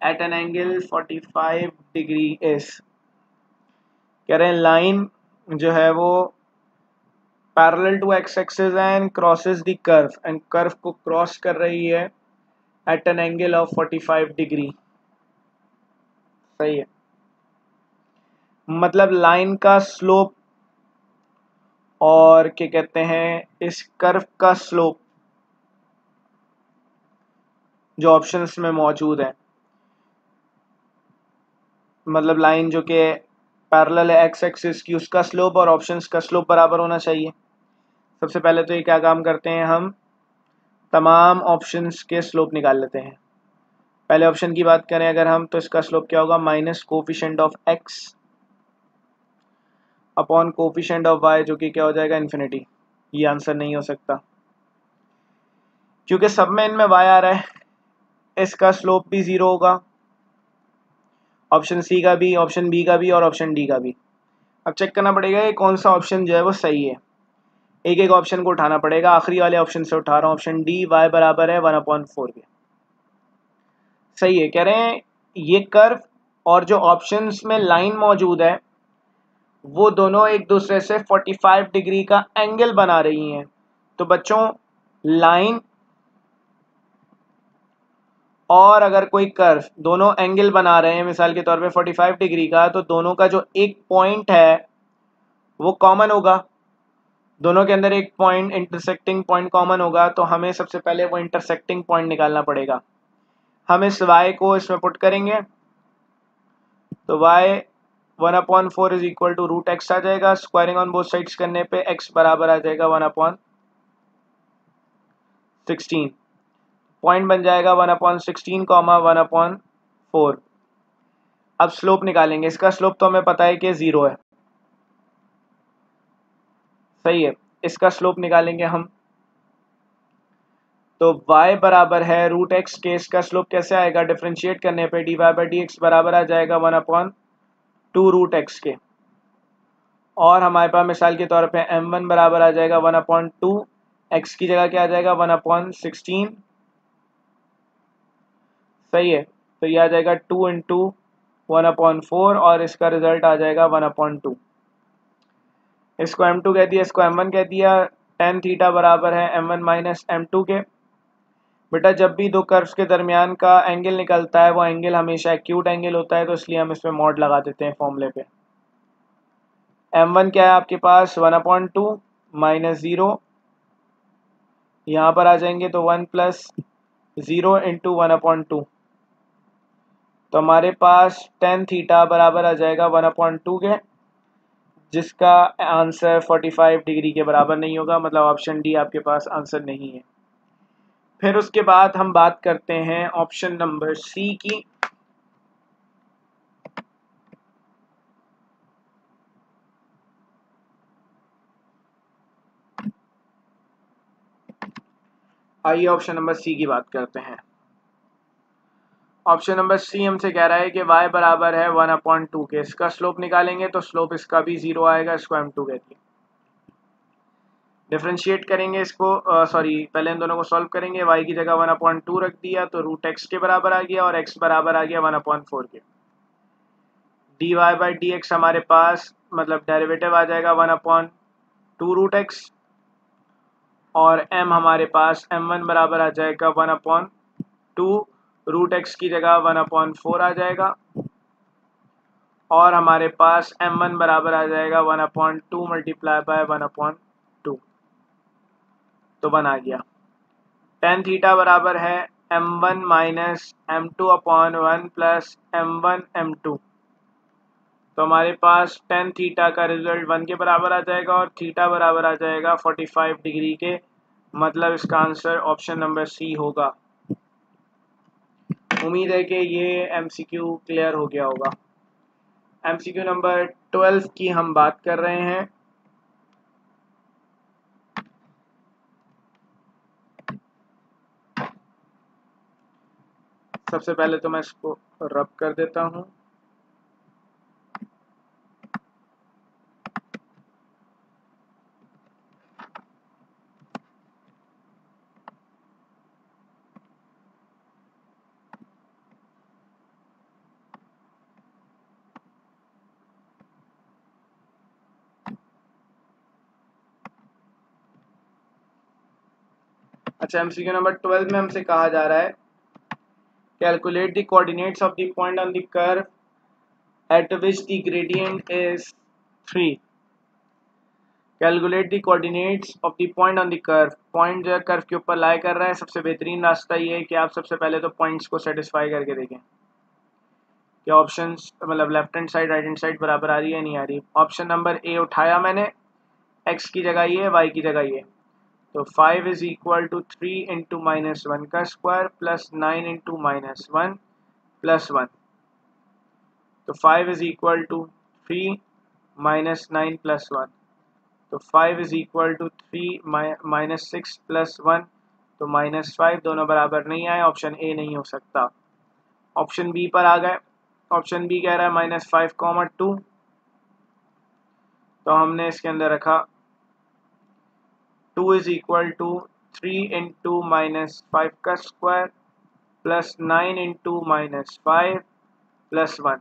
at an angle 45 degree is, कह रहे हैं लाइन जो है वो parallel to x axis and crosses the curve, and curve को क्रॉस कर रही है at an angle of 45 degree. सही है, मतलब लाइन का स्लोप और क्या कहते हैं इस कर्व का स्लोप जो ऑप्शंस में मौजूद है, मतलब लाइन जो कि पैरेलल है एक्स एक्सिस की, उसका स्लोप और ऑप्शंस का स्लोप बराबर होना चाहिए। सबसे पहले तो ये क्या काम करते हैं, हम तमाम ऑप्शंस के स्लोप निकाल लेते हैं। पहले ऑप्शन की बात करें अगर हम, तो इसका स्लोप क्या होगा, minus coefficient of x upon coefficient of y, जो कि क्या हो जाएगा, इन्फिनिटी। ये आंसर नहीं हो सकता क्योंकि सब में इनमें वाई आ रहा है, इसका स्लोप भी 0 होगा, ऑप्शन सी का भी, ऑप्शन बी का भी और ऑप्शन डी का भी। अब चेक करना पड़ेगा कि कौन सा ऑप्शन जो है वो सही है, एक एक ऑप्शन को उठाना पड़ेगा। आखिरी वाले ऑप्शन से उठा रहा हूँ, ऑप्शन डी, वाई बराबर है 1/4 के। सही है, कह रहे हैं ये कर्व और जो ऑप्शंस में लाइन मौजूद है वो दोनों एक दूसरे से 45 डिग्री का एंगल बना रही हैं। तो बच्चों लाइन और अगर कोई कर्व दोनों एंगल बना रहे हैं, मिसाल के तौर पे 45 डिग्री का, तो दोनों का जो एक पॉइंट है वो कॉमन होगा, दोनों के अंदर एक पॉइंट इंटरसेक्टिंग पॉइंट कॉमन होगा। तो हमें सबसे पहले वो इंटरसेक्टिंग पॉइंट निकालना पड़ेगा। हम इस y को इसमें पुट करेंगे तो y 1/4 is equal to root x आ जाएगा, स्क्वायरिंग ऑन बोथ साइड्स करने पे x बराबर आ जाएगा 1/16, पॉइंट बन जाएगा 1/16 कॉमा 1/4। अब स्लोप निकालेंगे, इसका स्लोप तो हमें पता है कि 0 है। सही है, इसका स्लोप निकालेंगे हम, तो y बराबर है रूट एक्स के, इसका स्लोप कैसे आएगा, डिफरेंशिएट करने पे dy/dx बराबर आ जाएगा 1/2 रूट एक्स के, और हमारे पास मिसाल के तौर पे m1 बराबर आ जाएगा 1/2, x की जगह क्या आ जाएगा 1/16। सही है, तो ये आ जाएगा 2 इंटू 1/4 और इसका रिजल्ट आ जाएगा 1/2। इसको m2 कह दिया, इसको m1 कह दिया, tan थीटा बराबर है m1 माइनस m2 के। बेटा जब भी दो कर्व्स के दरमियान का एंगल निकलता है वो एंगल हमेशा एक्यूट एंगल होता है, तो इसलिए हम इसमें मॉड लगा देते हैं फॉर्मूले पे। m1 क्या है आपके पास 1/2 माइनस 0, यहाँ पर आ जाएंगे तो 1 प्लस 0 इंटू 1/2, तो हमारे पास tan थीटा बराबर आ जाएगा 1/2 के, जिसका आंसर 45 डिग्री के बराबर नहीं होगा, मतलब ऑप्शन डी आपके पास आंसर नहीं है। फिर उसके बाद हम बात करते हैं ऑप्शन नंबर सी की। आइए ऑप्शन नंबर सी की बात करते हैं। ऑप्शन नंबर सी हमसे कह रहा है कि y बराबर है 1/2 के, इसका स्लोप निकालेंगे तो स्लोप इसका भी 0 आएगा, इसको m2 कहती है। डिफरेंशिएट करेंगे इसको, सॉरी पहले इन दोनों को सॉल्व करेंगे, y की जगह 1/2 रख दिया तो रूट एक्स के बराबर आ गया और x बराबर आ गया 1/4 के। dy/dx हमारे पास मतलब डेरिवेटिव आ जाएगा 1/2 रूट एक्स, और m हमारे पास m1 बराबर आ जाएगा 1/2 रूट एक्स की जगह 1/4 आ जाएगा, और हमारे पास m1 बराबर आ जाएगा 1/2 मल्टीप्लाई बाय 1/2। तो 1 आ गया। टेन थीटा बराबर है m1 minus m2 upon 1 plus m1 m2। तो हमारे पास टेन थीटा का रिजल्ट 1 के बराबर आ जाएगा और थीटा बराबर आ जाएगा 45 डिग्री के। मतलब इसका आंसर ऑप्शन नंबर सी होगा। उम्मीद है कि ये एमसीक्यू क्लियर हो गया होगा। एमसीक्यू नंबर 12 की हम बात कर रहे हैं। सबसे पहले तो मैं इसको रब कर देता हूं। अच्छा, एमसीक्यू नंबर 12 में हमसे कहा जा रहा है calculate the coordinates of the point on the curve eight which the gradient is 3। Calculate the coordinates of the point on the curve. Point जो है कर्व के ऊपर लाई कर रहा है। सबसे बेहतरीन रास्ता ये है कि आप सबसे पहले तो पॉइंट्स को सेटिस्फाई करके देखें कि ऑप्शंस मतलब left hand side right hand side बराबर आ रही है नहीं आ रही। ऑप्शन नंबर ए उठाया मैंने, एक्स की जगह ये, वाई की जगह ये। तो 5 is equal to 3 into minus 1 का square plus 9 into minus 1 plus 1। तो 5 is equal to 3 minus 9 plus 1। तो 5 is equal to 3 minus 6 plus 1। तो माइनस 5। दोनों बराबर नहीं आए, ऑप्शन ए नहीं हो सकता। ऑप्शन बी पर आ गए। ऑप्शन बी कह रहा है माइनस 5,2। तो हमने इसके अंदर रखा 2 is equal to 3 into minus 5 का square plus 9 into minus 5 plus 1।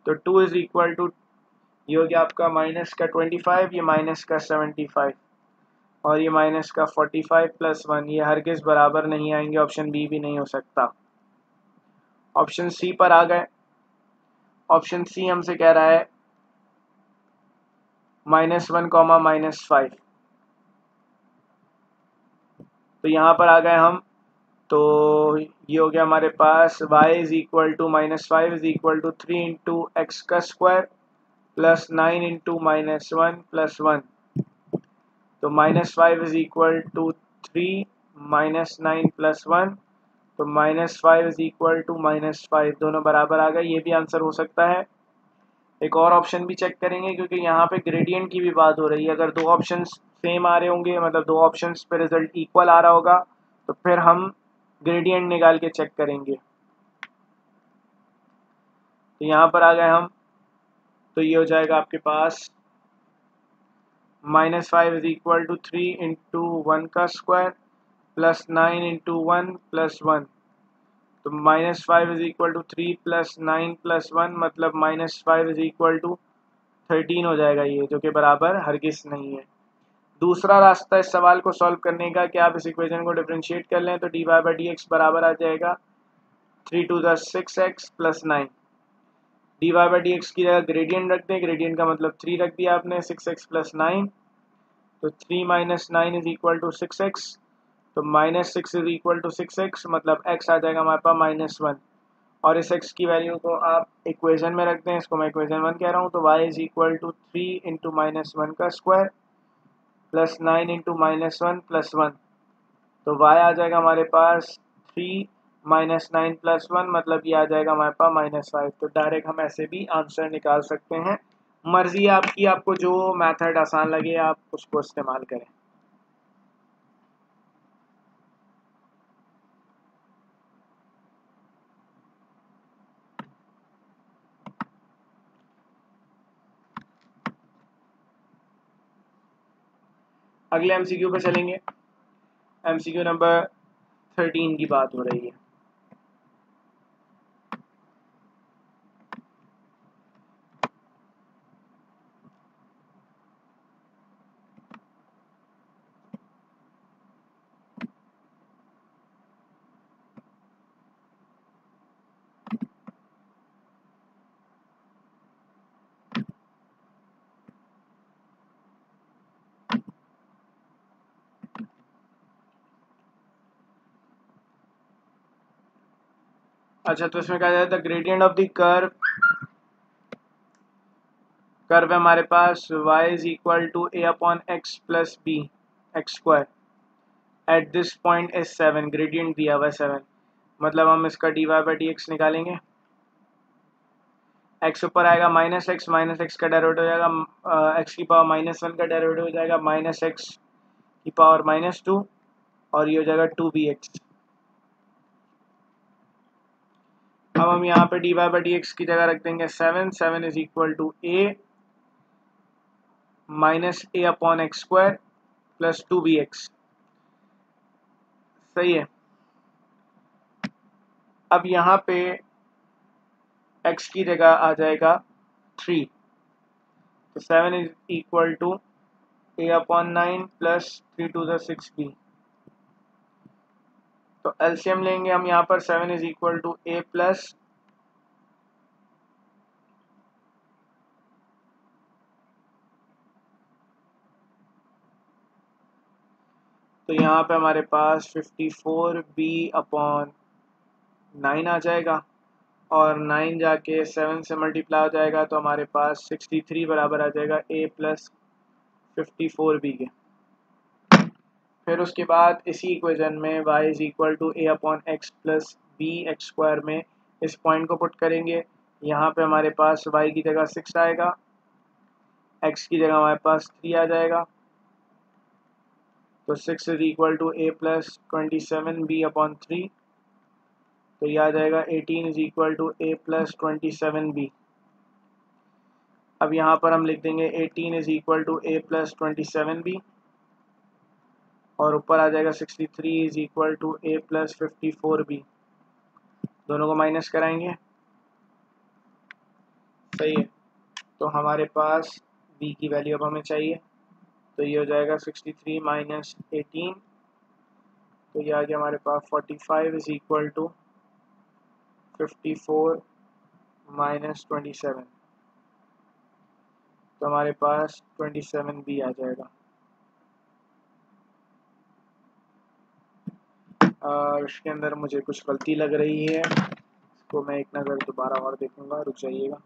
तो 2 इज इक्वल टू, ये हो गया आपका माइनस का 25, ये माइनस का 75 और ये माइनस का 45 प्लस 1। ये हरगिज बराबर नहीं आएंगे, ऑप्शन बी भी नहीं हो सकता। ऑप्शन सी पर आ गए। ऑप्शन सी हमसे कह रहा है -1 कॉमा -5। तो यहाँ पर आ गए हम। तो ये हो गया हमारे पास y is equal to -5 is equal to 3 into x का स्क्वायर प्लस 9 इंटू -1 प्लस 1। तो -5 इज इक्वल टू 3 -9 प्लस 1। तो -5 इज इक्वल टू -5। दोनों बराबर आ गए, ये भी आंसर हो सकता है। एक और ऑप्शन भी चेक करेंगे क्योंकि यहाँ पे ग्रेडियंट की भी बात हो रही है। अगर दो ऑप्शंस सेम आ रहे होंगे, मतलब दो ऑप्शंस पे रिजल्ट इक्वल आ रहा होगा, तो फिर हम ग्रेडियंट निकाल के चेक करेंगे। तो यहाँ पर आ गए हम। तो ये हो जाएगा आपके पास -5 इज इक्वल टू 3 इंटू 1 का स्क्वायर प्लस 9 इंटू 1 प्लस 1। तो -5 is equal to 3 plus 9 plus 1, मतलब -5 इज इक्वल टू 13 हो जाएगा ये, जो कि बराबर हरगिज नहीं है। दूसरा रास्ता इस सवाल को सॉल्व करने का कि आप इस इक्वेशन को डिफरेंशिएट कर लें। तो dy बाई डी एक्स बराबर आ जाएगा 3 to the 6x plus 9। dy by d x की जगह ग्रेडियंट रख दें, ग्रेडियंट का मतलब 3 रख दिया आपने, 6x प्लस 9। तो 3 minus 9 is equal to 6x। तो -6 इज इक्वल टू 6x, मतलब x आ जाएगा हमारे पास -1। और इस x की वैल्यू को आप इक्वेशन में रख दें, इसको मैं इक्वेशन 1 कह रहा हूँ। तो y is equal to 3 into -1 का स्क्वायर प्लस 9 इंटू -1 प्लस 1। तो y आ जाएगा हमारे पास 3 माइनस 9 प्लस 1, मतलब ये आ जाएगा हमारे पास -5। तो डायरेक्ट हम ऐसे भी आंसर निकाल सकते हैं। मर्जी है आपकी, आपको जो मेथड आसान लगे आप उसको इस्तेमाल करें। अगले एमसीक्यू पे चलेंगे। एमसीक्यू नंबर 13 की बात हो रही है। अच्छा, तो इसमें कहा जाता है ग्रेडियंट ऑफ द कर्व है हमारे पास y is equal to a upon x plus b x square at this point is 7, gradient दिया हुआ है 7, मतलब हम इसका dy बाई डी एक्स निकालेंगे। x ऊपर आएगा माइनस एक्स का डेरिवेटिव हो जाएगा x की पावर -1 का डेरिवेटिव हो जाएगा -x की पावर -2 और ये हो जाएगा 2bx। अब हम यहाँ पे dy बाई डी एक्स की जगह रख देंगे 7 is equal to a minus a upon x square plus 2bx। सही है। अब यहाँ पे x की जगह आ जाएगा 3, तो 7 is equal to a upon 9 plus 3 to the 6b। तो एलसीएम लेंगे हम यहाँ पर 7 is equal to a plus तो यहाँ पे हमारे पास 54b अपॉन 9 आ जाएगा और 9 जाके 7 से मल्टीप्लाई हो जाएगा तो हमारे पास 63 बराबर आ जाएगा a प्लस 54b के। फिर उसके बाद इसी इक्वेशन में y is equal to a upon x plus b x square में इस पॉइंट को पुट करेंगे। यहाँ पे हमारे पास y की जगह 6 आएगा, x की जगह हमारे पास 3 आ जाएगा, तो 6 is equal to a plus 27b upon 3, तो ये आ जाएगा 18 is equal to a plus 27b। अब यहाँ पर हम लिख देंगे 18 is equal to a plus 27b और ऊपर आ जाएगा 63 is equal to a plus 54b। दोनों को माइनस कराएंगे। सही है। तो हमारे पास b की वैल्यू अब हमें चाहिए, तो ये हो जाएगा 63 माइनस 18, तो ये आ गया हमारे पास 45 इज इक्वल टू 54 माइनस 27, तो हमारे पास 27b आ जाएगा। और इसके अंदर मुझे कुछ गलती लग रही है, इसको मैं एक नज़र दोबारा और देखूंगा, रुक जाइएगा।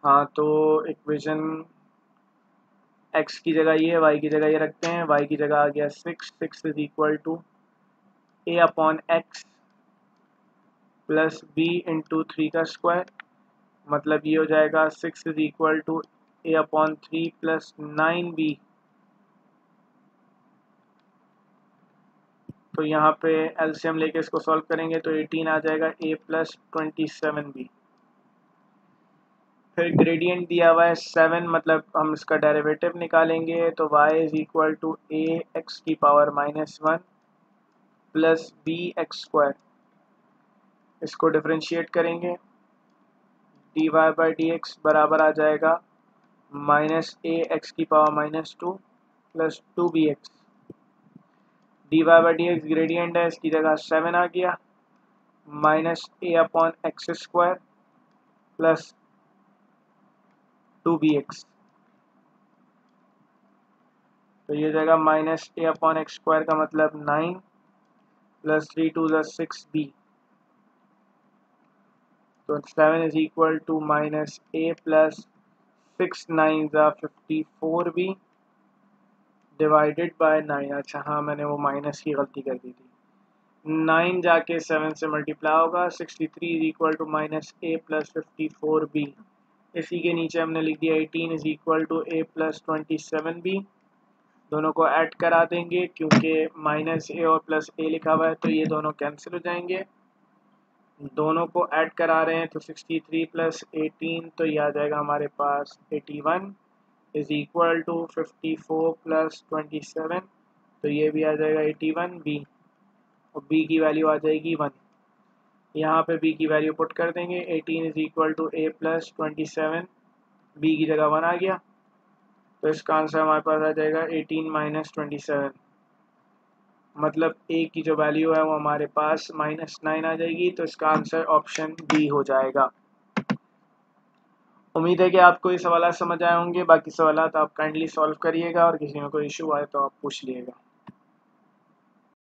हाँ, तो इक्वेशन x की जगह ये, y की जगह ये रखते हैं। y की जगह आ गया 6 is equal to a upon x plus b into 3 का स्क्वायर, मतलब ये हो जाएगा 6 is equal to a upon 3 plus 9b। तो यहाँ पे एलसीएम लेके इसको सॉल्व करेंगे तो 18 आ जाएगा a प्लस 27b। फिर ग्रेडियंट दिया हुआ है 7, मतलब हम इसका डेरिवेटिव निकालेंगे, तो y is equal to a x की power -1 plus b x square, इसको डिफरेंशिएट करेंगे, dy बाई डी एक्स बराबर आ जाएगा -a एक्स की power -2 plus 2bx। dy by d x gradient है, इसकी जगह 7 आ गया, -a upon x square plus 2bx, तो ये जाएगा -a अपॉन एक्स स्क्वायर का मतलब 9 प्लस 3 टू द 6b, तो 7 is equal to -a plus 6 9 ज़ा 54b डिवाइडेड बाय 9। अच्छा हाँ, मैंने वो माइनस की गलती कर दी थी, 9 जाके 7 से मल्टीप्लाई होगा, 63 is equal to -a plus 54b। इसी के नीचे हमने लिख दिया 18 is equal to a plus 27b। दोनों को ऐड करा देंगे, क्योंकि -a और प्लस a लिखा हुआ है तो ये दोनों कैंसिल हो जाएंगे। दोनों को ऐड करा रहे हैं तो 63 प्लस 18, तो ये आ जाएगा हमारे पास 81 इज इक्वल टू 54 प्लस 27, तो ये भी आ जाएगा 81b और b की वैल्यू आ जाएगी 1। यहाँ पे b की वैल्यू पुट कर देंगे, 18 is equal to a plus 27, b की जगह 1 आ गया, तो इसका आंसर हमारे पास आ जाएगा 18 माइनस 27, मतलब a की जो वैल्यू है वो हमारे पास -9 आ जाएगी, तो इसका आंसर ऑप्शन बी हो जाएगा। उम्मीद है कि आपको ये सवाल समझ आए होंगे। बाकी सवाल आप काइंडली सॉल्व करिएगा और किसी में कोई इशू आए तो आप पूछ लिएगा।